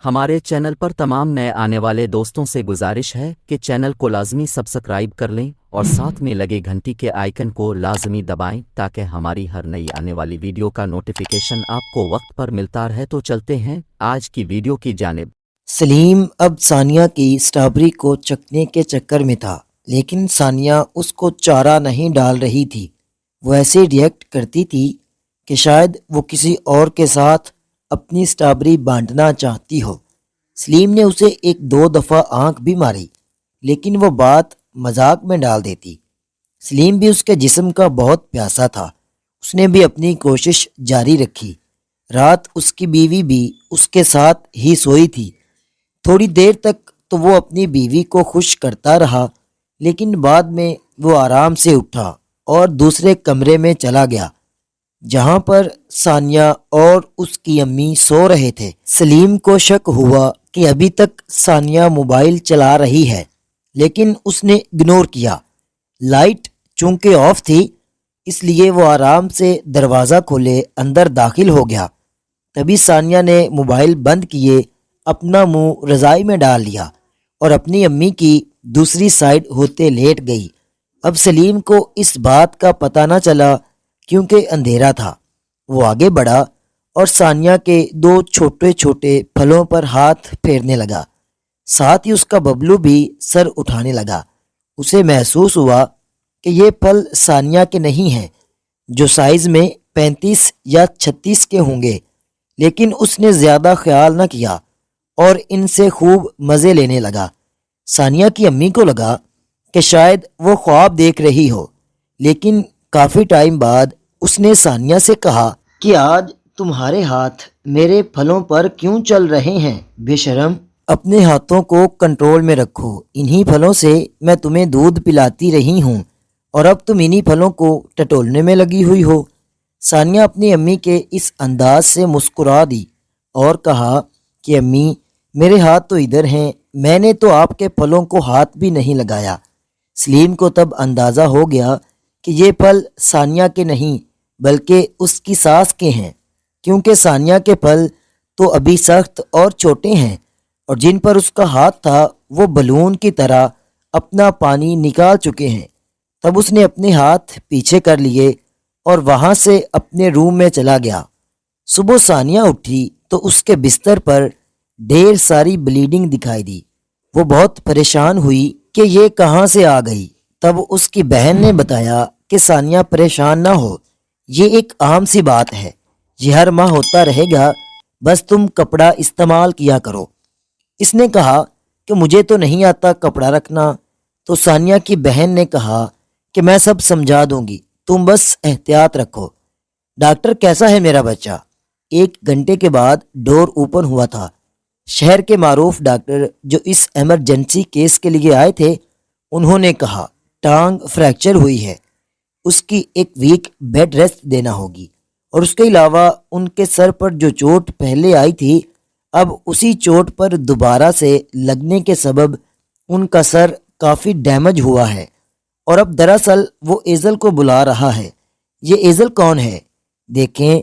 ہمارے چینل پر تمام نئے آنے والے دوستوں سے گزارش ہے کہ چینل کو لازمی سبسکرائب کر لیں اور ساتھ میں لگے گھنٹی کے آئیکن کو لازمی دبائیں تاکہ ہماری ہر نئی آنے والی ویڈیو کا نوٹیفیکیشن آپ کو وقت پر ملتا رہے۔ تو چلتے ہیں آج کی ویڈیو کی جانب۔ سلیم اب ثانیہ کی سٹرابری کو چکنے کے چکر میں تھا، لیکن ثانیہ اس کو چارہ نہیں ڈال رہی تھی۔ وہ ایسے ریئیکٹ کرتی تھی کہ شاید وہ کسی اور کے ساتھ اپنی سٹرابری بانٹنا چاہتی ہو۔ سلیم نے اسے ایک دو دفعہ آنکھ بھی ماری، لیکن وہ بات مذاق میں ڈال دیتی۔ سلیم بھی اس کے جسم کا بہت پیاسا تھا، اس نے بھی اپنی کوشش جاری رکھی۔ رات اس کی بیوی بھی اس کے ساتھ ہی سوئی تھی۔ تھوڑی دیر تک تو وہ اپنی بیوی کو خوش کرتا رہا، لیکن بعد میں وہ آرام سے اٹھا اور دوسرے کمرے میں چلا گیا جہاں پر ثانیہ اور اس کی امی سو رہے تھے۔ سلیم کو شک ہوا کہ ابھی تک ثانیہ موبائل چلا رہی ہے، لیکن اس نے اگنور کیا۔ لائٹ چونکہ آف تھی، اس لیے وہ آرام سے دروازہ کھولے اندر داخل ہو گیا۔ تبھی ثانیہ نے موبائل بند کیے اپنا منہ رضائی میں ڈال لیا اور اپنی امی کی دوسری سائیڈ ہوتے لیٹ گئی۔ اب سلیم کو اس بات کا پتہ نہ چلا کیونکہ اندھیرا تھا۔ وہ آگے بڑھا اور ثانیہ کے دو چھوٹے چھوٹے پھلوں پر ہاتھ پھیرنے لگا، ساتھ ہی اس کا ببلو بھی سر اٹھانے لگا۔ اسے محسوس ہوا کہ یہ پھل ثانیہ کے نہیں ہیں، جو سائز میں 35 یا 36 کے ہوں گے، لیکن اس نے زیادہ خیال نہ کیا اور ان سے خوب مزے لینے لگا۔ ثانیہ کی امی کو لگا کہ شاید وہ خواب دیکھ رہی ہو، لیکن کافی ٹائم بعد اس نے ثانیہ سے کہا کہ آج تمہارے ہاتھ میرے پھلوں پر کیوں چل رہے ہیں؟ بے شرم، اپنے ہاتھوں کو کنٹرول میں رکھو۔ انہی پھلوں سے میں تمہیں دودھ پلاتی رہی ہوں اور اب تم انہی پھلوں کو ٹٹولنے میں لگی ہوئی ہو۔ ثانیہ اپنی امی کے اس انداز سے مسکرا دی اور کہا کہ امی، میرے ہاتھ تو ادھر ہیں، میں نے تو آپ کے پھلوں کو ہاتھ بھی نہیں لگایا۔ سلیم کو تب اندازہ ہو گیا کہ یہ پھل ثانیہ کے نہیں بلکہ اس کی ساس کے ہیں، کیونکہ ثانیہ کے پھل تو ابھی سخت اور چھوٹے ہیں اور جن پر اس کا ہاتھ تھا وہ بلون کی طرح اپنا پانی نکال چکے ہیں۔ تب اس نے اپنے ہاتھ پیچھے کر لیے اور وہاں سے اپنے روم میں چلا گیا۔ صبح ثانیہ اٹھی تو اس کے بستر پر ڈھیر ساری بلیڈنگ دکھائی دی۔ وہ بہت پریشان ہوئی کہ یہ کہاں سے آ گئی۔ تب اس کی بہن نے بتایا کہ ثانیہ پریشان نہ ہو، یہ ایک عام سی بات ہے، یہ ہر ماہ ہوتا رہے گا، بس تم کپڑا استعمال کیا کرو۔ اس نے کہا کہ مجھے تو نہیں آتا کپڑا رکھنا، تو ثانیہ کی بہن نے کہا کہ میں سب سمجھا دوں گی، تم بس احتیاط رکھو۔ ڈاکٹر کیسا ہے میرا بچہ؟ 1 گھنٹے کے بعد ڈور اوپن ہوا تھا۔ شہر کے معروف ڈاکٹر جو اس ایمرجنسی کیس کے لیے آئے تھے، انہوں نے کہا ٹانگ فریکچر ہوئی ہے، اس کی 1 ویک بیڈ ریسٹ دینا ہوگی، اور اس کے علاوہ ان کے سر پر جو چوٹ پہلے آئی تھی، اب اسی چوٹ پر دوبارہ سے لگنے کے سبب ان کا سر کافی ڈیمیج ہوا ہے، اور اب دراصل وہ ایزل کو بلا رہا ہے۔ یہ ایزل کون ہے؟ دیکھیں،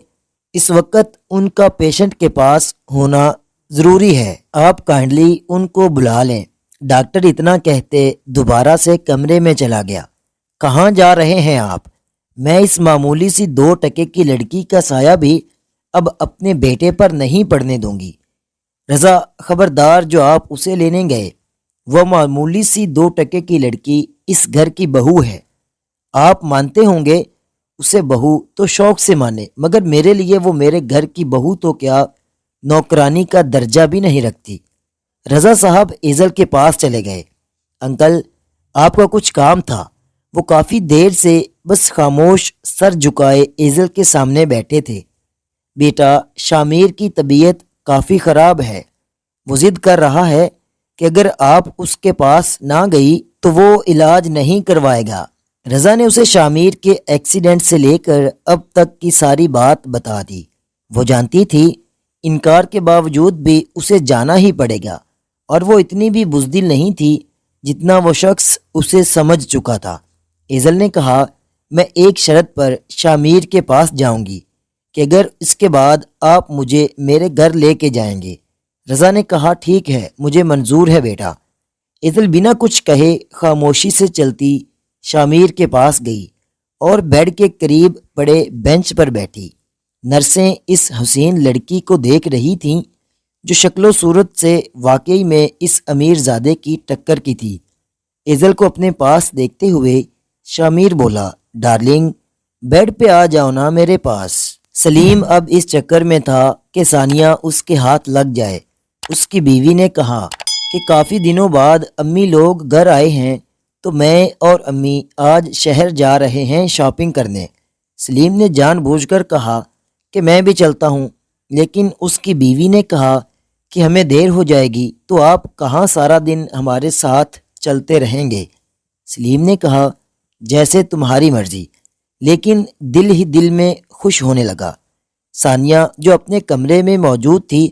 اس وقت ان کا پیشنٹ کے پاس ہونا ضروری ہے، آپ کائنڈلی ان کو بلا لیں۔ ڈاکٹر اتنا کہتے دوبارہ سے کمرے میں چلا گیا۔ کہاں جا رہے ہیں آپ؟ میں اس معمولی سی 2 ٹکے کی لڑکی کا سایہ بھی اب اپنے بیٹے پر نہیں پڑنے دوں گی۔ رضا، خبردار، جو آپ اسے لینے گئے، وہ معمولی سی 2 ٹکے کی لڑکی اس گھر کی بہو ہے۔ آپ مانتے ہوں گے اسے بہو تو شوق سے مانے، مگر میرے لیے وہ میرے گھر کی بہو تو کیا، نوکرانی کا درجہ بھی نہیں رکھتی۔ رضا صاحب ایزل کے پاس چلے گئے۔ انکل، آپ کا کچھ کام تھا؟ وہ کافی دیر سے بس خاموش سر جھکائے ایزل کے سامنے بیٹھے تھے۔ بیٹا، شامیر کی طبیعت کافی خراب ہے، وہ ضد کر رہا ہے کہ اگر آپ اس کے پاس نہ گئی تو وہ علاج نہیں کروائے گا۔ رضا نے اسے شامیر کے ایکسیڈنٹ سے لے کر اب تک کی ساری بات بتا دی۔ وہ جانتی تھی انکار کے باوجود بھی اسے جانا ہی پڑے گا، اور وہ اتنی بھی بزدل نہیں تھی جتنا وہ شخص اسے سمجھ چکا تھا۔ ایزل نے کہا میں ایک شرط پر شامیر کے پاس جاؤں گی کہ اگر اس کے بعد آپ مجھے میرے گھر لے کے جائیں گے۔ رضا نے کہا ٹھیک ہے مجھے منظور ہے بیٹا۔ ایزل بنا کچھ کہے خاموشی سے چلتی شامیر کے پاس گئی اور بیڈ کے قریب پڑے بینچ پر بیٹھی۔ نرسیں اس حسین لڑکی کو دیکھ رہی تھیں جو شکل و صورت سے واقعی میں اس امیر زادے کی ٹکر کی تھی۔ ایزل کو اپنے پاس دیکھتے ہوئے شامیر بولا ڈارلنگ بیڈ پہ آ جاؤ نا میرے پاس۔ سلیم اب اس چکر میں تھا کہ ثانیہ اس کے ہاتھ لگ جائے۔ اس کی بیوی نے کہا کہ کافی دنوں بعد امی لوگ گھر آئے ہیں تو میں اور امی آج شہر جا رہے ہیں شاپنگ کرنے۔ سلیم نے جان بوجھ کر کہا کہ میں بھی چلتا ہوں، لیکن اس کی بیوی نے کہا کہ ہمیں دیر ہو جائے گی تو آپ کہاں سارا دن ہمارے ساتھ چلتے رہیں گے۔ سلیم نے کہا جیسے تمہاری مرضی، لیکن دل ہی دل میں خوش ہونے لگا۔ ثانیہ جو اپنے کمرے میں موجود تھی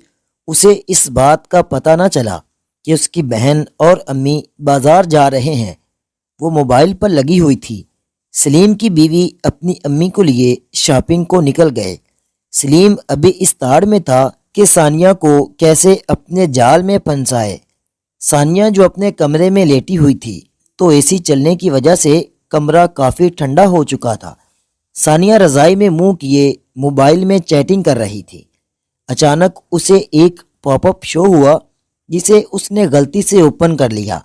اسے اس بات کا پتہ نہ چلا کہ اس کی بہن اور امی بازار جا رہے ہیں۔ وہ موبائل پر لگی ہوئی تھی۔ سلیم کی بیوی اپنی امی کو لیے شاپنگ کو نکل گئے۔ سلیم ابھی اس تاڑ میں تھا کہ ثانیہ کو کیسے اپنے جال میں پھنسائے۔ ثانیہ جو اپنے کمرے میں لیٹی ہوئی تھی تو اے سی چلنے کی وجہ سے کمرہ کافی ٹھنڈا ہو چکا تھا۔ ثانیہ رضائی میں منہ کیے موبائل میں چیٹنگ کر رہی تھی۔ اچانک اسے ایک پاپ اپ شو ہوا جسے اس نے غلطی سے اوپن کر لیا۔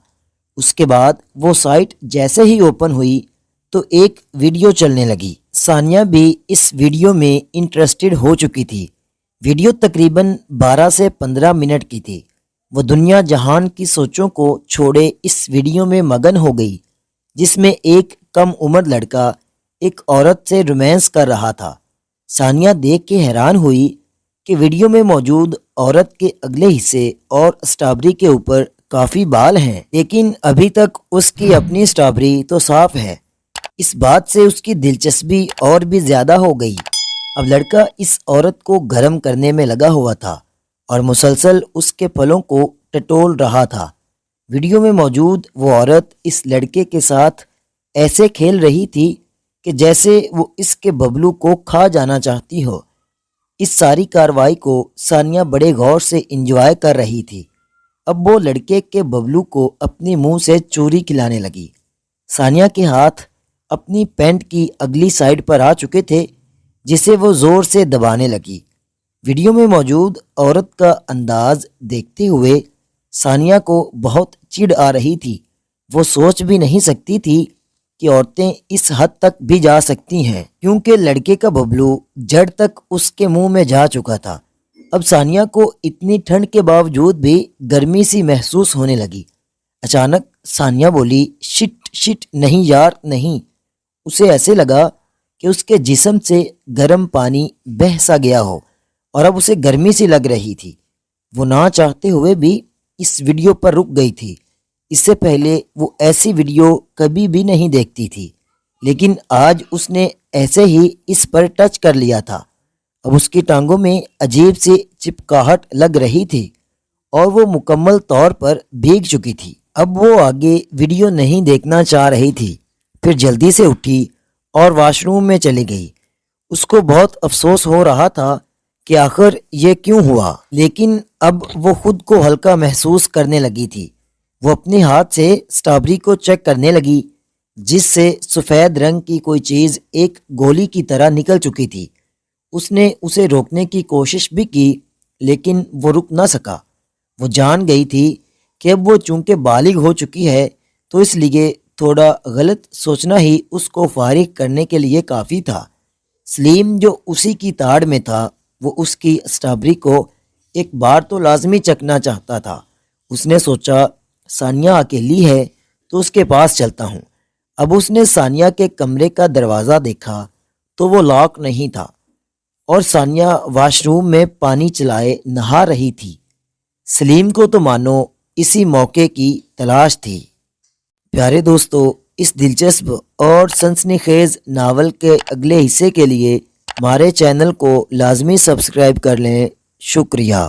اس کے بعد وہ سائٹ جیسے ہی اوپن ہوئی تو ایک ویڈیو چلنے لگی۔ ثانیہ بھی اس ویڈیو میں انٹرسٹڈ ہو چکی تھی۔ ویڈیو تقریباً 12 سے 15 منٹ کی تھی۔ وہ دنیا جہان کی سوچوں کو چھوڑے اس ویڈیو میں مگن ہو گئی جس میں ایک کم عمر لڑکا ایک عورت سے رومانس کر رہا تھا۔ ثانیہ دیکھ کے حیران ہوئی کہ ویڈیو میں موجود عورت کے اگلے حصے اور اسٹرابری کے اوپر کافی بال ہیں، لیکن ابھی تک اس کی اپنی اسٹرابری تو صاف ہے۔ اس بات سے اس کی دلچسپی اور بھی زیادہ ہو گئی۔ اب لڑکا اس عورت کو گرم کرنے میں لگا ہوا تھا اور مسلسل اس کے پھلوں کو ٹٹول رہا تھا۔ ویڈیو میں موجود وہ عورت اس لڑکے کے ساتھ ایسے کھیل رہی تھی کہ جیسے وہ اس کے ببلو کو کھا جانا چاہتی ہو۔ اس ساری کارروائی کو ثانیہ بڑے غور سے انجوائے کر رہی تھی۔ اب وہ لڑکے کے ببلو کو اپنے منہ سے چوری کھلانے لگی۔ ثانیہ کے ہاتھ اپنی پینٹ کی اگلی سائڈ پر آ چکے تھے جسے وہ زور سے دبانے لگی۔ ویڈیو میں موجود عورت کا انداز دیکھتے ہوئے ثانیہ کو بہت چڑ آ رہی تھی۔ وہ سوچ بھی نہیں سکتی تھی کہ عورتیں اس حد تک بھی جا سکتی ہیں، کیونکہ لڑکے کا ببلو جڑ تک اس کے منہ میں جا چکا تھا۔ اب ثانیہ کو اتنی ٹھنڈ کے باوجود بھی گرمی سی محسوس ہونے لگی۔ اچانک ثانیہ بولی شٹ شٹ نہیں یار نہیں۔ اسے ایسے لگا کہ اس کے جسم سے گرم پانی بہہ سا گیا ہو اور اب اسے گرمی سی لگ رہی تھی۔ وہ نہ چاہتے ہوئے بھی اس ویڈیو پر رک گئی تھی۔ اس سے پہلے وہ ایسی ویڈیو کبھی بھی نہیں دیکھتی تھی، لیکن آج اس نے ایسے ہی اس پر ٹچ کر لیا تھا۔ اب اس کی ٹانگوں میں عجیب سی چپکاہٹ لگ رہی تھی اور وہ مکمل طور پر بھیگ چکی تھی۔ اب وہ آگے ویڈیو نہیں دیکھنا چاہ رہی تھی۔ پھر جلدی سے اٹھی اور واش روم میں چلی گئی۔ اس کو بہت افسوس ہو رہا تھا کہ آخر یہ کیوں ہوا، لیکن اب وہ خود کو ہلکا محسوس کرنے لگی تھی۔ وہ اپنے ہاتھ سے اسٹرابری کو چیک کرنے لگی جس سے سفید رنگ کی کوئی چیز ایک گولی کی طرح نکل چکی تھی۔ اس نے اسے روکنے کی کوشش بھی کی لیکن وہ رک نہ سکا۔ وہ جان گئی تھی کہ اب وہ چونکہ بالغ ہو چکی ہے تو اس لیے تھوڑا غلط سوچنا ہی اس کو فارغ کرنے کے لیے کافی تھا۔ سلیم جو اسی کی تاڑ میں تھا وہ اس کی اسٹرابری کو ایک بار تو لازمی چکھنا چاہتا تھا۔ اس نے سوچا ثانیہ اکیلی ہے تو اس کے پاس چلتا ہوں۔ اب اس نے ثانیہ کے کمرے کا دروازہ دیکھا تو وہ لاک نہیں تھا اور ثانیہ واش روم میں پانی چلائے نہا رہی تھی۔ سلیم کو تو مانو اسی موقع کی تلاش تھی۔ پیارے دوستو، اس دلچسپ اور سنسنی خیز ناول کے اگلے حصے کے لیے ہمارے چینل کو لازمی سبسکرائب کر لیں۔ شکریہ۔